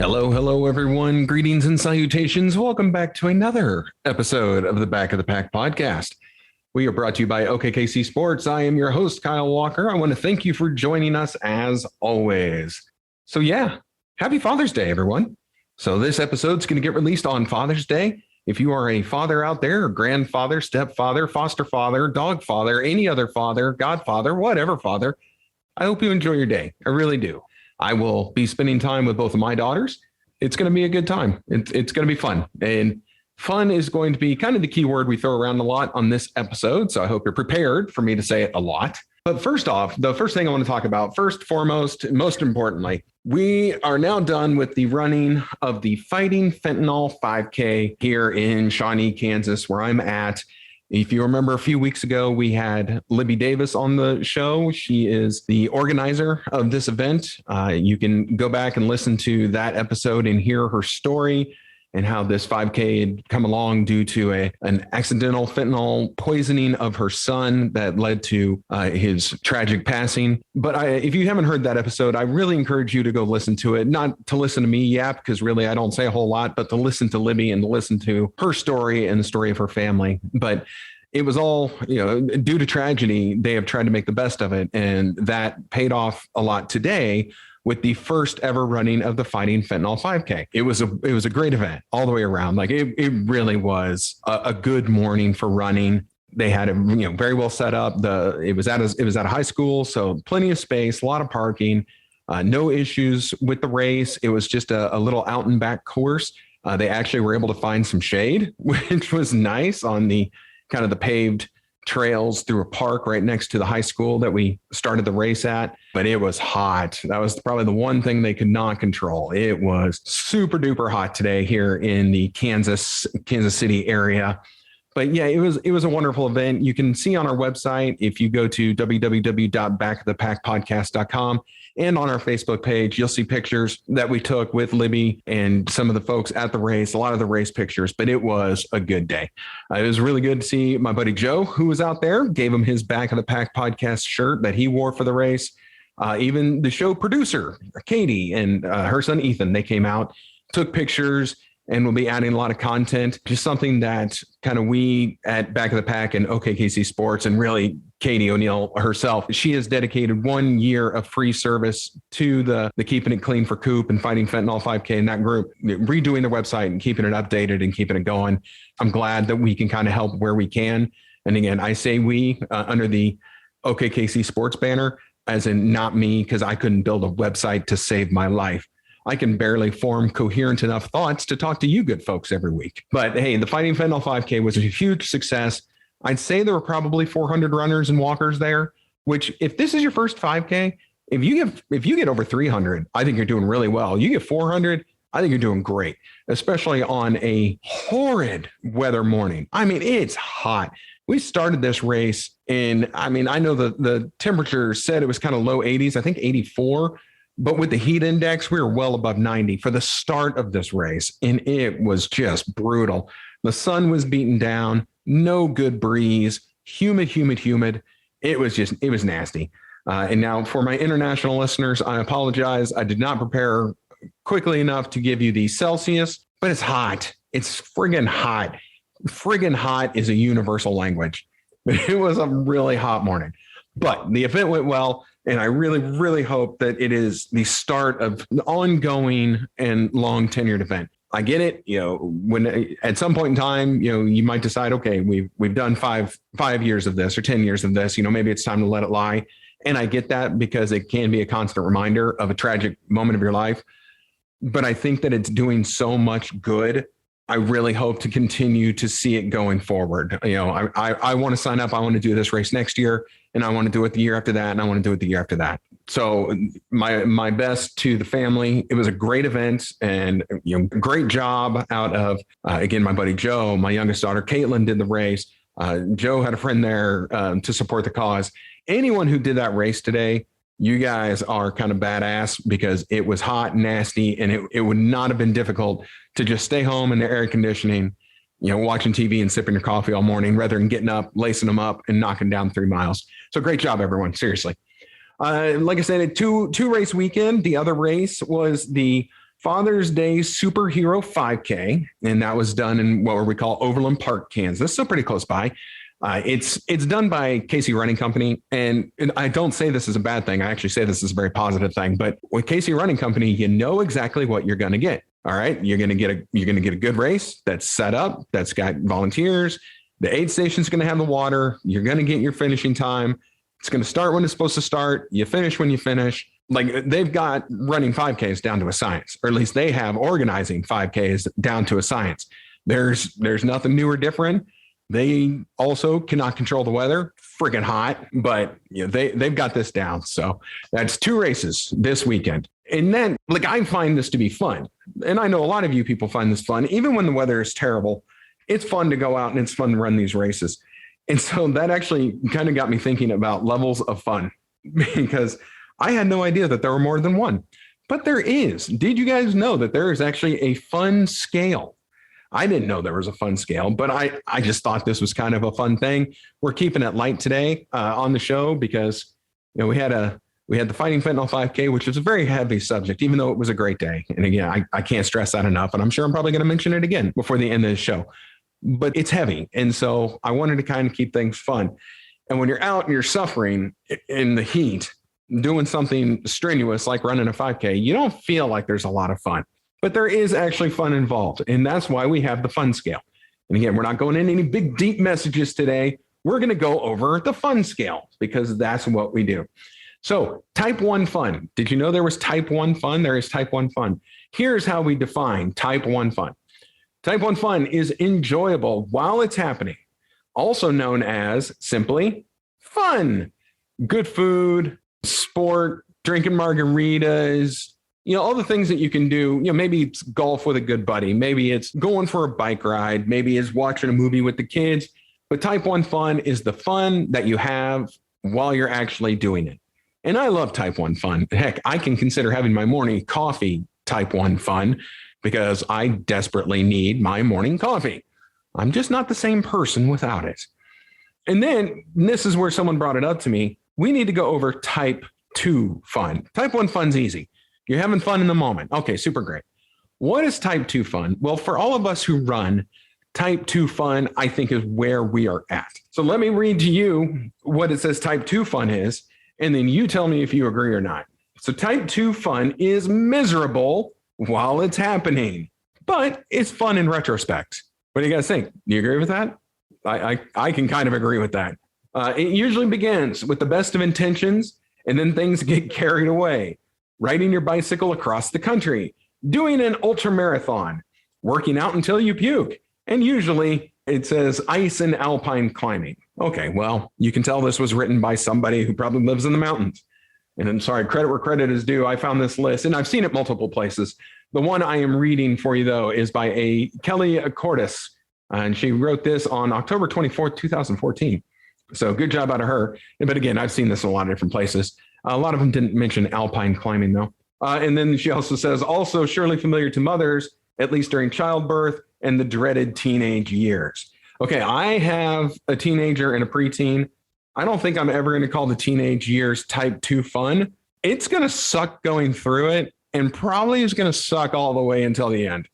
Hello, hello, everyone. Greetings and salutations. Welcome back to another episode of the Back of the Pack podcast. We are brought to you by OKKC Sports. I am your host, Kyle Walker. I want to thank you for joining us as always. So yeah, happy Father's Day, everyone. So this episode's going to get released on Father's Day. If you are a father out there, grandfather, stepfather, foster father, dog father, any other father, godfather, whatever father, I hope you enjoy your day. I really do. I will be spending time with both of my daughters. It's going to be a good time. It's going to be fun. And fun is going to be kind of the key word we throw around a lot on this episode. So I hope you're prepared for me to say it a lot. But first off, the first thing I want to talk about, first, foremost, most importantly, we are now done with the running of the Fighting Fentanyl 5K here in Shawnee, Kansas, where I'm at. If you remember a few weeks ago, we had Libby Davis on the show. She is the organizer of this event. You can go back and listen to that episode and hear her story and how this 5K had come along due to an accidental fentanyl poisoning of her son that led to his tragic passing. But if you haven't heard that episode, I really encourage you to go listen to it. Not to listen to me yap, because really I don't say a whole lot, but to listen to Libby and to listen to her story and the story of her family. But it was all, due to tragedy, they have tried to make the best of it. And that paid off a lot today with the first ever running of the Fighting Fentanyl 5K. It was a great event all the way around. Like it really was a good morning for running. They had it very well set up. It was at a high school, so plenty of space, a lot of parking, no issues with the race. It was just a little out and back course. They actually were able to find some shade, which was nice on the kind of the paved trails through a park right next to the high school that we started the race at. But it was hot. That was probably the one thing they could not control. It was super duper hot today here in the Kansas City area. But yeah, it was a wonderful event. You can see on our website, if you go to www.backofthepackpodcast.com, and on our Facebook page, you'll see pictures that we took with Libby and some of the folks at the race, a lot of the race pictures, but it was a good day. It was really good to see my buddy Joe, who was out there, gave him his Back of the Pack podcast shirt that he wore for the race. Even the show producer, Katie, and her son, Ethan, they came out, took pictures, and we'll be adding a lot of content, just something that kind of we at Back of the Pack and OKKC Sports, and really Katie O'Neill herself, she has dedicated 1 year of free service to the Keeping It Clean for Coop and Fighting Fentanyl 5K in that group, redoing their website and keeping it updated and keeping it going. I'm glad that we can kind of help where we can. And again, I say we under the OKKC Sports banner, as in not me, because I couldn't build a website to save my life. I can barely form coherent enough thoughts to talk to you good folks every week. But hey, the Fighting Fentanyl 5K was a huge success. I'd say there were probably 400 runners and walkers there, which if this is your first 5K, if you get over 300, I think you're doing really well. You get 400, I think you're doing great, especially on a horrid weather morning. I mean, it's hot. We started this race in, I know the temperature said it was kind of low 80s, I think 84. But with the heat index, we were well above 90 for the start of this race, and it was just brutal. The sun was beaten down, no good breeze, humid. It was nasty. And now for my international listeners, I apologize. I did not prepare quickly enough to give you the Celsius, but it's hot. It's friggin' hot. Friggin' hot is a universal language. It was a really hot morning, but the event went well. And I really, really hope that it is the start of an ongoing and long tenured event. I get it. When at some point in time, you might decide, okay, we've done five years of this or 10 years of this, maybe it's time to let it lie. And I get that because it can be a constant reminder of a tragic moment of your life. But I think that it's doing so much good. I really hope to continue to see it going forward. I want to sign up. I want to do this race next year, and I want to do it the year after that, and I want to do it the year after that. So my best to the family. It was a great event, and great job out of again, my buddy Joe. My youngest daughter Caitlin did the race. Joe had a friend there to support the cause. Anyone who did that race today, you guys are kind of badass, because it was hot and nasty, and it would not have been difficult to just stay home in the air conditioning, watching TV and sipping your coffee all morning rather than getting up, lacing them up and knocking down 3 miles. So great job, everyone. Seriously. Like I said, a two race weekend. The other race was the Father's Day Superhero 5K, and that was done in what we call Overland Park, Kansas, so pretty close by. It's done by Casey Running Company, and I don't say this is a bad thing. I actually say this is a very positive thing. But with Casey Running Company, you know exactly what you're going to get. All right, you're going to get a good race that's set up, that's got volunteers. The aid station's going to have the water. You're going to get your finishing time. It's going to start when it's supposed to start. You finish when you finish. Like, they've got running 5Ks down to a science, or at least they have organizing 5Ks down to a science. There's nothing new or different. They also cannot control the weather. Freaking hot, but they've got this down. So that's 2 races this weekend. And then, I find this to be fun. And I know a lot of you people find this fun. Even when the weather is terrible, it's fun to go out and it's fun to run these races. And so that actually kind of got me thinking about levels of fun, because I had no idea that there were more than one. But there is. Did you guys know that there is actually a fun scale? I didn't know there was a fun scale, but I just thought this was kind of a fun thing. We're keeping it light today on the show because we had the Fighting Fentanyl 5K, which is a very heavy subject, even though it was a great day. And again, I can't stress that enough, and I'm sure I'm probably going to mention it again before the end of the show. But it's heavy, and so I wanted to kind of keep things fun. And when you're out and you're suffering in the heat, doing something strenuous like running a 5K, you don't feel like there's a lot of fun. But there is actually fun involved, and that's why we have the fun scale. And again, we're not going into any big, deep messages today. We're going to go over the fun scale because that's what we do. So type 1 fun. Did you know there was type 1 fun? There is type 1 fun. Here's how we define type 1 fun. Type 1 fun is enjoyable while it's happening, also known as simply fun. Good food, sport, drinking margaritas, all the things that you can do. Maybe it's golf with a good buddy. Maybe it's going for a bike ride. Maybe it's watching a movie with the kids. But type 1 fun is the fun that you have while you're actually doing it. And I love type 1 fun. Heck, I can consider having my morning coffee type 1 fun because I desperately need my morning coffee. I'm just not the same person without it. And then this is where someone brought it up to me. We need to go over type 2 fun. Type 1 fun's easy. You're having fun in the moment. Okay, super great. What is type 2 fun? Well, for all of us who run, type 2 fun, I think, is where we are at. So let me read to you what it says type 2 fun is, and then you tell me if you agree or not. So type 2 fun is miserable while it's happening, but it's fun in retrospect. What do you guys think? Do you agree with that? I can kind of agree with that. It usually begins with the best of intentions, and then things get carried away. Riding your bicycle across the country, doing an ultra marathon, working out until you puke. And usually it says ice and alpine climbing. Okay, well, you can tell this was written by somebody who probably lives in the mountains. And I'm sorry, credit where credit is due. I found this list, and I've seen it multiple places. The one I am reading for you, though, is by a Kelly Cordes, and she wrote this on October 24th, 2014. So good job out of her. But again, I've seen this in a lot of different places. A lot of them didn't mention alpine climbing, though. And then she also says, also surely familiar to mothers, at least during childbirth and the dreaded teenage years. Okay, I have a teenager and a preteen. I don't think I'm ever going to call the teenage years type 2 fun. It's going to suck going through it, and probably is going to suck all the way until the end.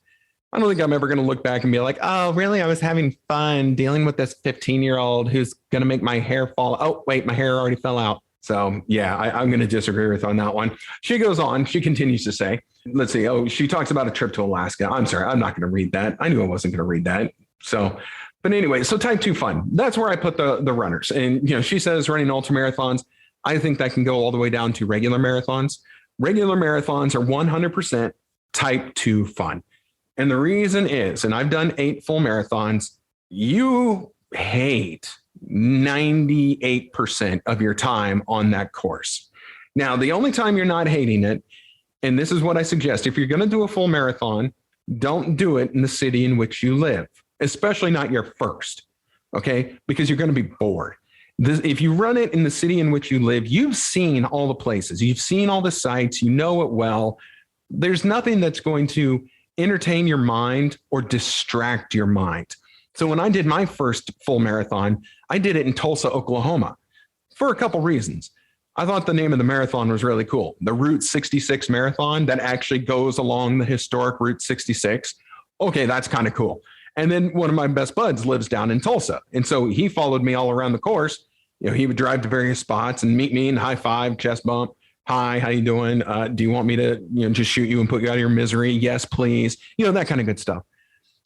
I don't think I'm ever going to look back and be like, oh, really? I was having fun dealing with this 15-year-old who's going to make my hair fall. Oh, wait, my hair already fell out. So, yeah, I'm going to disagree with her on that one. She goes on. She continues to say, let's see. Oh, she talks about a trip to Alaska. I'm sorry. I'm not going to read that. I knew I wasn't going to read that. So, but anyway, so type 2 fun. That's where I put the runners. And, she says running ultra marathons. I think that can go all the way down to regular marathons. Regular marathons are 100% type 2 fun. And the reason is, and I've done 8 full marathons, you hate 98% of your time on that course. Now, the only time you're not hating it, and this is what I suggest, if you're going to do a full marathon, don't do it in the city in which you live, especially not your first, okay? Because you're going to be bored. If you run it in the city in which you live, you've seen all the places, you've seen all the sites, you know it well. There's nothing that's going to entertain your mind or distract your mind. So when I did my first full marathon, I did it in Tulsa, Oklahoma, for a couple reasons. I thought the name of the marathon was really cool. The Route 66 Marathon that actually goes along the historic Route 66. Okay, that's kind of cool. And then one of my best buds lives down in Tulsa. And so he followed me all around the course. He would drive to various spots and meet me and high five, chest bump. Hi, how you doing? Do you want me to, just shoot you and put you out of your misery? Yes, please. That kind of good stuff.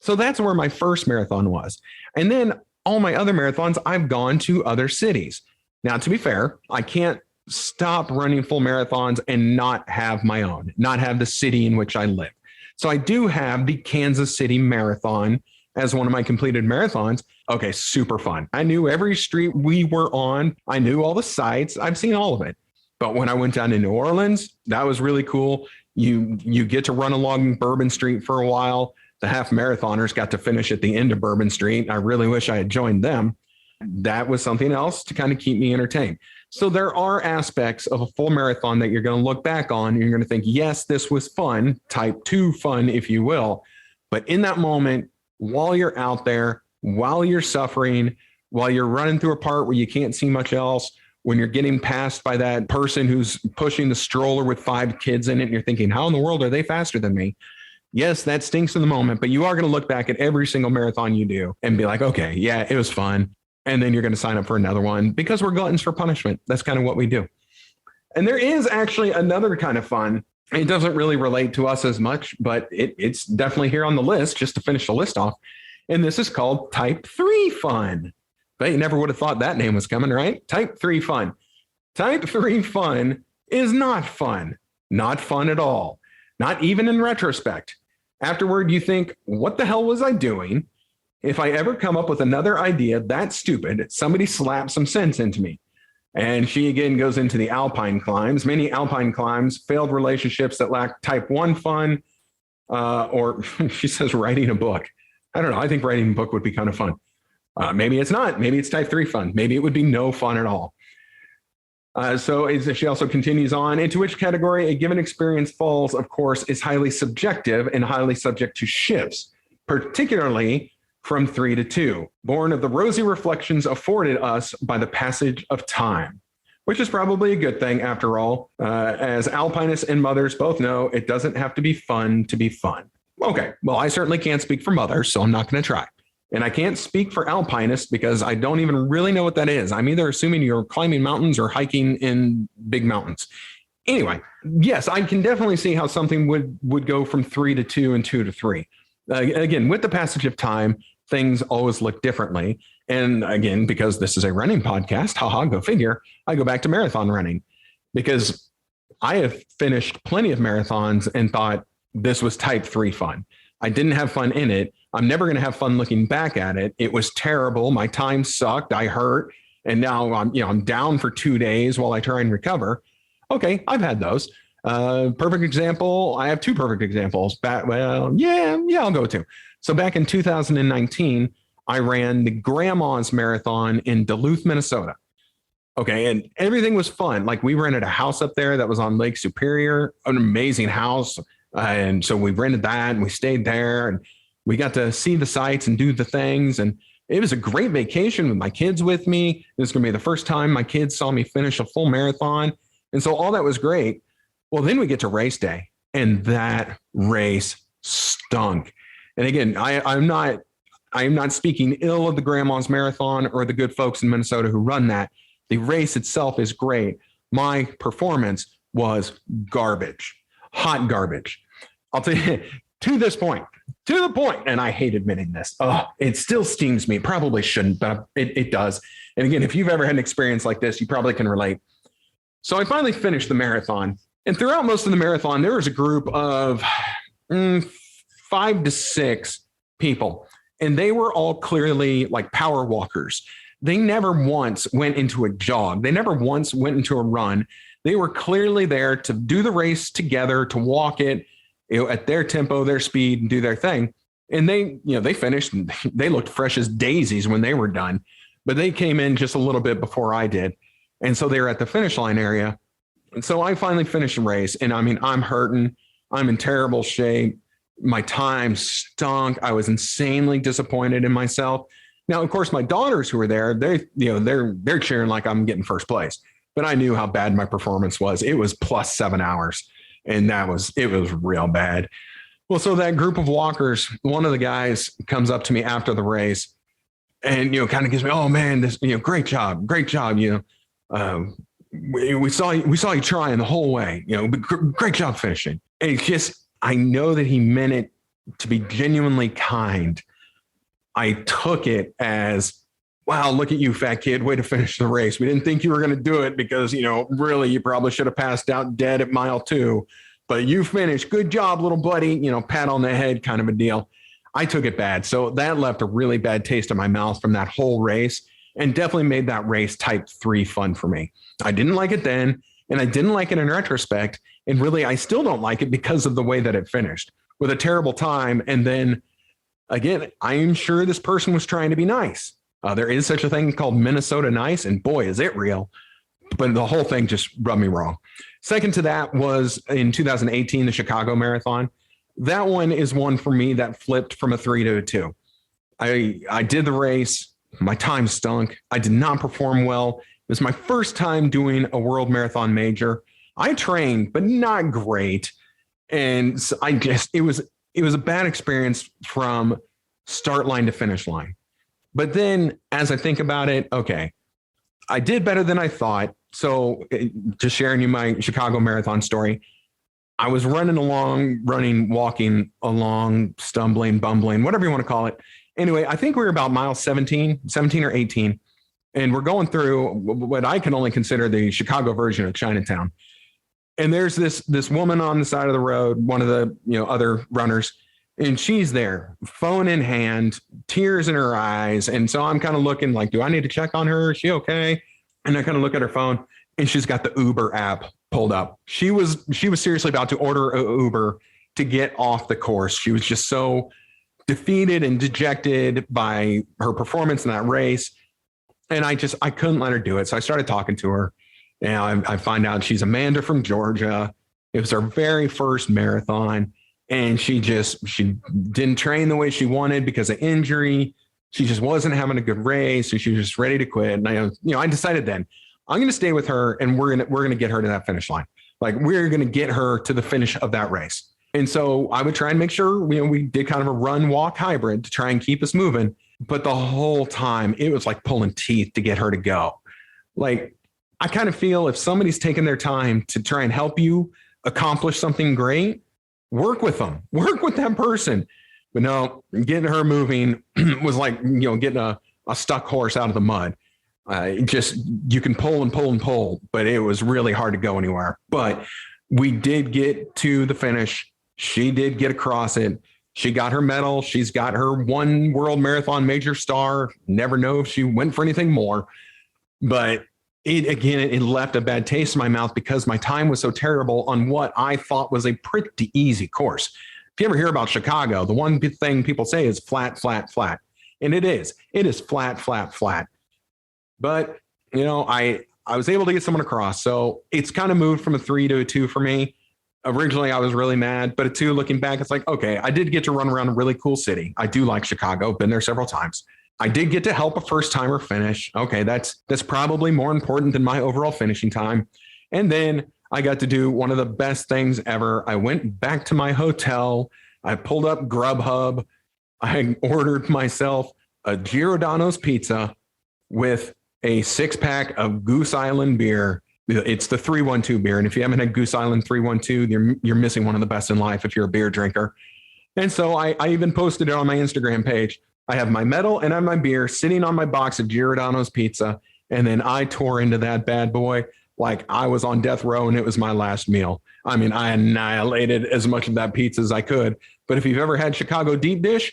So that's where my first marathon was. And then all my other marathons, I've gone to other cities. Now, to be fair, I can't stop running full marathons and not have my own, not have the city in which I live. So I do have the Kansas City Marathon as one of my completed marathons. Okay, super fun. I knew every street we were on. I knew all the sites. I've seen all of it. But when I went down to New Orleans, that was really cool. You get to run along Bourbon Street for a while. The half marathoners got to finish at the end of Bourbon Street. I really wish I had joined them. That was something else to kind of keep me entertained. So there are aspects of a full marathon that you're going to look back on and you're going to think, yes, this was fun, type 2 fun, if you will. But in that moment, while you're out there, while you're suffering, while you're running through a part where you can't see much else, when you're getting passed by that person who's pushing the stroller with 5 kids in it, and you're thinking, how in the world are they faster than me? Yes, that stinks in the moment, but you are going to look back at every single marathon you do and be like, okay, yeah, it was fun. And then you're going to sign up for another one because we're gluttons for punishment. That's kind of what we do. And there is actually another kind of fun. It doesn't really relate to us as much, but it's definitely here on the list just to finish the list off. And this is called Type 3 Fun. But you never would have thought that name was coming, right? Type 3 Fun. Type 3 Fun is not fun. Not fun at all. Not even in retrospect. Afterward, you think, what the hell was I doing? If I ever come up with another idea that stupid, somebody slaps some sense into me. And she again goes into the alpine climbs, many alpine climbs, failed relationships that lack type 1 fun, or she says writing a book. I don't know. I think writing a book would be kind of fun. Maybe it's not. Maybe it's type 3 fun. Maybe it would be no fun at all. So she also continues on, into which category a given experience falls, of course, is highly subjective and highly subject to shifts, particularly from 3 to 2, born of the rosy reflections afforded us by the passage of time, which is probably a good thing after all. As alpinists and mothers both know, it doesn't have to be fun to be fun. Okay, well, I certainly can't speak for mothers, so I'm not going to try. And I can't speak for alpinists because I don't even really know what that is. I'm either assuming you're climbing mountains or hiking in big mountains. Anyway, yes, I can definitely see how something would go from 3 to 2 and 2 to 3. Again, with the passage of time, things always look differently. And again, because this is a running podcast, go figure, I go back to marathon running because I have finished plenty of marathons and thought this was type 3 fun. I didn't have fun in it. I'm never going to have fun looking back at it. It was terrible. My time sucked. I hurt. And now I'm down for 2 days while I try and recover. Okay, I've had those. Perfect example. I have 2 perfect examples. I'll go with 2. So back in 2019, I ran the Grandma's Marathon in Duluth, Minnesota. Okay, and everything was fun. Like we rented a house up there that was on Lake Superior, an amazing house. And so we rented that and we stayed there and we got to see the sights and do the things. And it was a great vacation with my kids with me. This is going to be the first time my kids saw me finish a full marathon. And so all that was great. Well, then we get to race day and that race stunk. And again, I am not speaking ill of the Grandma's Marathon or the good folks in Minnesota who run that. The race itself is great. My performance was garbage, hot garbage. I'll tell you, to the point, and I hate admitting this. Oh, it still stings me. Probably shouldn't, but it does. And again, if you've ever had an experience like this, you probably can relate. So I finally finished the marathon. And throughout most of the marathon, there was a group of 5 to 6 people. And they were all clearly like power walkers. They never once went into a jog. They never once went into a run. They were clearly there to do the race together, to walk it at their tempo, their speed, and do their thing. And they finished and they looked fresh as daisies when they were done, but they came in just a little bit before I did. And so they were at the finish line area. And so I finally finished the race. And I mean, I'm hurting. I'm in terrible shape. My time stunk. I was insanely disappointed in myself. Now, of course, my daughters who were there, they're cheering like I'm getting first place. but I knew how bad my performance was. It was plus 7 hours, and it was real bad. Well, so that group of walkers, one of the guys comes up to me after the race and, kind of gives me, oh man, this, great job. We saw you trying the whole way, but great job finishing. And it's just, I know that he meant it to be genuinely kind. I took it as, wow, look at you, fat kid, way to finish the race. We didn't think you were going to do it because, really, you probably should have passed out dead at mile 2, but you finished. Good job, little buddy, pat on the head kind of a deal. I took it bad. So that left a really bad taste in my mouth from that whole race, and definitely made that race type 3 fun for me. I didn't like it then, and I didn't like it in retrospect. And really, I still don't like it because of the way that it finished with a terrible time. And then again, I am sure this person was trying to be nice. There is such a thing called Minnesota nice, and boy, is it real. But the whole thing just rubbed me wrong. Second to that was in 2018, the Chicago Marathon. That one is one for me that flipped from a 3 to a 2. I did the race. My time stunk. I did not perform well. It was my first time doing a world marathon major. I trained, but not great. And so it was a bad experience from start line to finish line. But then as I think about it, okay, I did better than I thought. So just sharing you my Chicago Marathon story, I was walking along, stumbling, bumbling, whatever you want to call it. Anyway, I think we were about mile 17 or 18. And we're going through what I can only consider the Chicago version of Chinatown. And there's this woman on the side of the road, one of the other runners, and she's there, phone in hand, tears in her eyes. And so I'm kind of looking like, do I need to check on her? Is she okay? And I kind of look at her phone, and she's got the Uber app pulled up. She was seriously about to order an Uber to get off the course. She was just so defeated and dejected by her performance in that race. And I couldn't let her do it. So I started talking to her. And I find out she's Amanda from Georgia. It was her very first marathon. And she didn't train the way she wanted because of injury. She just wasn't having a good race. So she was just ready to quit. And I decided then I'm going to stay with her, and we're going to get her to that finish line. Like, we're going to get her to the finish of that race. And so I would try and make sure, we did kind of a run walk hybrid to try and keep us moving. But the whole time it was like pulling teeth to get her to go. Like, I kind of feel if somebody's taking their time to try and help you accomplish something great, work with them, work with that person. But no, getting her moving was like, getting a stuck horse out of the mud. You can pull and pull and pull, but it was really hard to go anywhere. But we did get to the finish. She did get across it. She got her medal. She's got her one world marathon major star. Never know if she went for anything more. But it left a bad taste in my mouth because my time was so terrible on what I thought was a pretty easy course. If you ever hear about Chicago, the one thing people say is flat, flat, flat. And it is. It is flat, flat, flat. But, I was able to get someone across. So it's kind of moved from a 3 to a 2 for me. Originally, I was really mad. But a 2, looking back, it's like, okay, I did get to run around a really cool city. I do like Chicago. Been there several times. I did get to help a first timer finish. Okay, that's probably more important than my overall finishing time. And then I got to do one of the best things ever. I went back to my hotel. I pulled up Grubhub. I ordered myself a Giordano's pizza with a 6-pack of Goose Island beer. It's the 312 beer. And if you haven't had Goose Island 312, you're missing one of the best in life if you're a beer drinker. And so I even posted it on my Instagram page. I have my medal and I have my beer sitting on my box of Giordano's pizza. And then I tore into that bad boy like I was on death row and it was my last meal. I mean, I annihilated as much of that pizza as I could. But if you've ever had Chicago deep dish,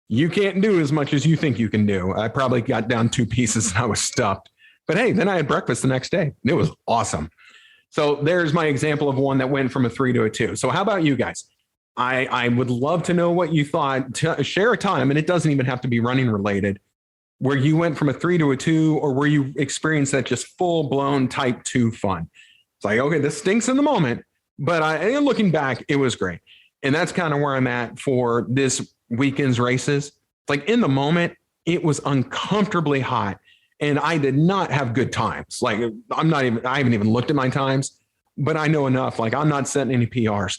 you can't do as much as you think you can do. I probably got down 2 pieces and I was stuffed. But hey, then I had breakfast the next day. It was awesome. So there's my example of one that went from a 3 to a 2. So how about you guys? I would love to know what you thought. Share a time, and it doesn't even have to be running related, where you went from a 3 to a 2, or where you experienced that just full-blown type 2 fun. It's like, okay, this stinks in the moment, but looking back, it was great. And that's kind of where I'm at for this weekend's races. Like, in the moment, it was uncomfortably hot. And I did not have good times. Like I haven't even looked at my times, but I know enough. Like I'm not setting any PRs.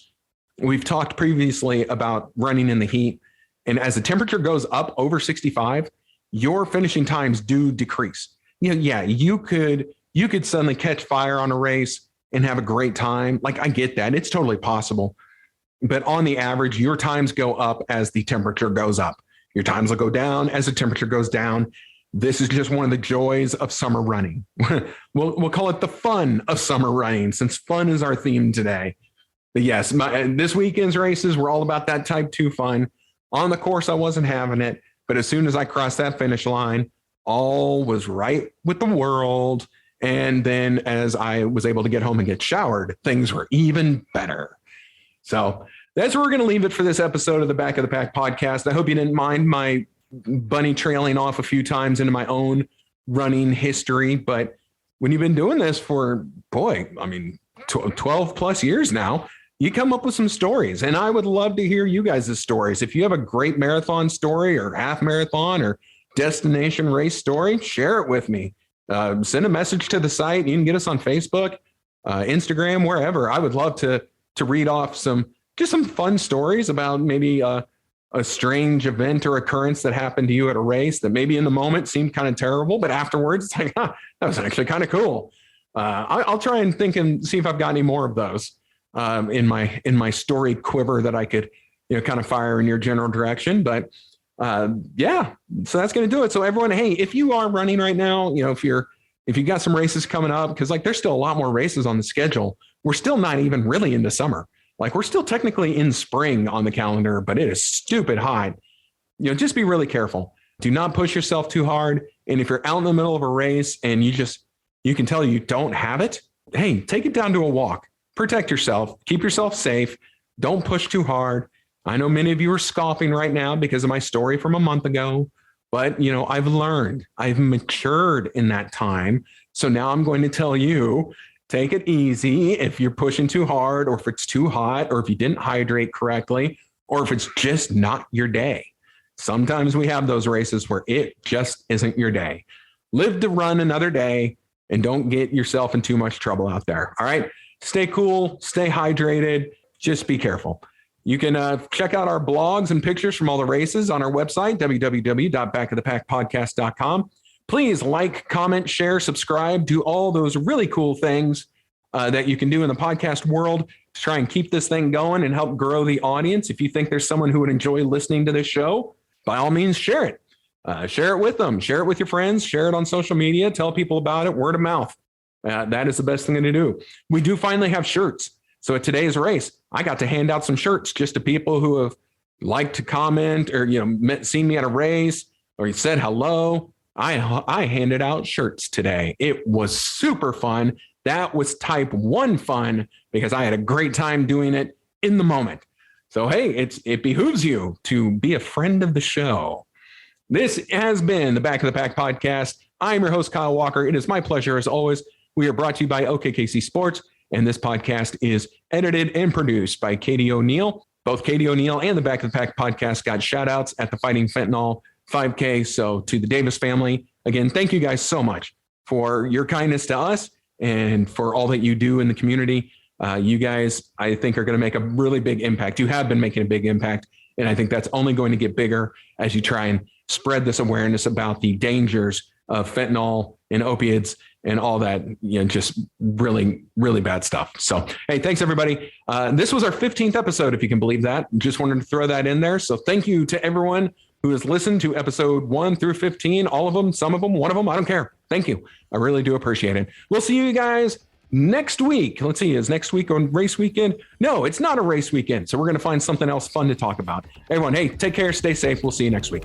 We've talked previously about running in the heat. And as the temperature goes up over 65, your finishing times do decrease. Yeah, you could suddenly catch fire on a race and have a great time. Like I get that. It's totally possible. But on the average, your times go up as the temperature goes up. Your times will go down as the temperature goes down. This is just one of the joys of summer running. We'll call it the fun of summer running, since fun is our theme today. But yes, this weekend's races were all about that type 2 fun. On the course, I wasn't having it. But as soon as I crossed that finish line, all was right with the world. And then as I was able to get home and get showered, things were even better. So that's where we're going to leave it for this episode of the Back of the Pack podcast. I hope you didn't mind my bunny trailing off a few times into my own running history. But when you've been doing this for, 12 plus years now, you come up with some stories. And I would love to hear you guys' stories. If you have a great marathon story or half marathon or destination race story, share it with me. Send a message to the site. You can get us on Facebook, Instagram, wherever. I would love to read off some fun stories about maybe a strange event or occurrence that happened to you at a race that maybe in the moment seemed kind of terrible, but afterwards it's like, that was actually kind of cool. I'll try and think and see if I've got any more of those in my story quiver that I could, kind of fire in your general direction. But yeah, so that's going to do it. So everyone, hey, if you are running right now, if you got some races coming up, because like there's still a lot more races on the schedule. We're still not even really into summer. Like we're still technically in spring on the calendar, but it is stupid hot. Just be really careful. Do not push yourself too hard. And if you're out in the middle of a race and you can tell you don't have it, hey, take it down to a walk. Protect yourself. Keep yourself safe. Don't push too hard. I know many of you are scoffing right now because of my story from a month ago, but I've learned, I've matured in that time. So now I'm going to tell you, take it easy if you're pushing too hard, or if it's too hot, or if you didn't hydrate correctly, or if it's just not your day. Sometimes we have those races where it just isn't your day. Live to run another day and don't get yourself in too much trouble out there. All right. Stay cool, stay hydrated, just be careful. You can check out our blogs and pictures from all the races on our website, www.backofthepackpodcast.com. Please like, comment, share, subscribe, do all those really cool things that you can do in the podcast world to try and keep this thing going and help grow the audience. If you think there's someone who would enjoy listening to this show, by all means, share it. Share it with them. Share it with your friends. Share it on social media. Tell people about it. Word of mouth. That is the best thing to do. We do finally have shirts. So at today's race, I got to hand out some shirts just to people who have liked to comment or, seen me at a race or said hello. I handed out shirts today. It was super fun. That was type 1 fun because I had a great time doing it in the moment. So, hey, it behooves you to be a friend of the show. This has been the Back of the Pack podcast. I'm your host, Kyle Walker. It is my pleasure, as always. We are brought to you by OKKC Sports, and this podcast is edited and produced by Katie O'Neill. Both Katie O'Neill and the Back of the Pack podcast got shout outs at the Fighting Fentanyl 5K. So to the Davis family, again, thank you guys so much for your kindness to us and for all that you do in the community. You guys, I think, are going to make a really big impact. You have been making a big impact, and I think that's only going to get bigger as you try and spread this awareness about the dangers of fentanyl and opiates and all that, just really, really bad stuff. So, hey, thanks, everybody. This was our 15th episode, if you can believe that. Just wanted to throw that in there. So thank you to everyone who has listened to episode 1 through 15, all of them, some of them, one of them. I don't care. Thank you. I really do appreciate it. We'll see you guys next week. Let's see, is next week on race weekend? No, it's not a race weekend. So we're going to find something else fun to talk about. Everyone, hey, take care. Stay safe. We'll see you next week.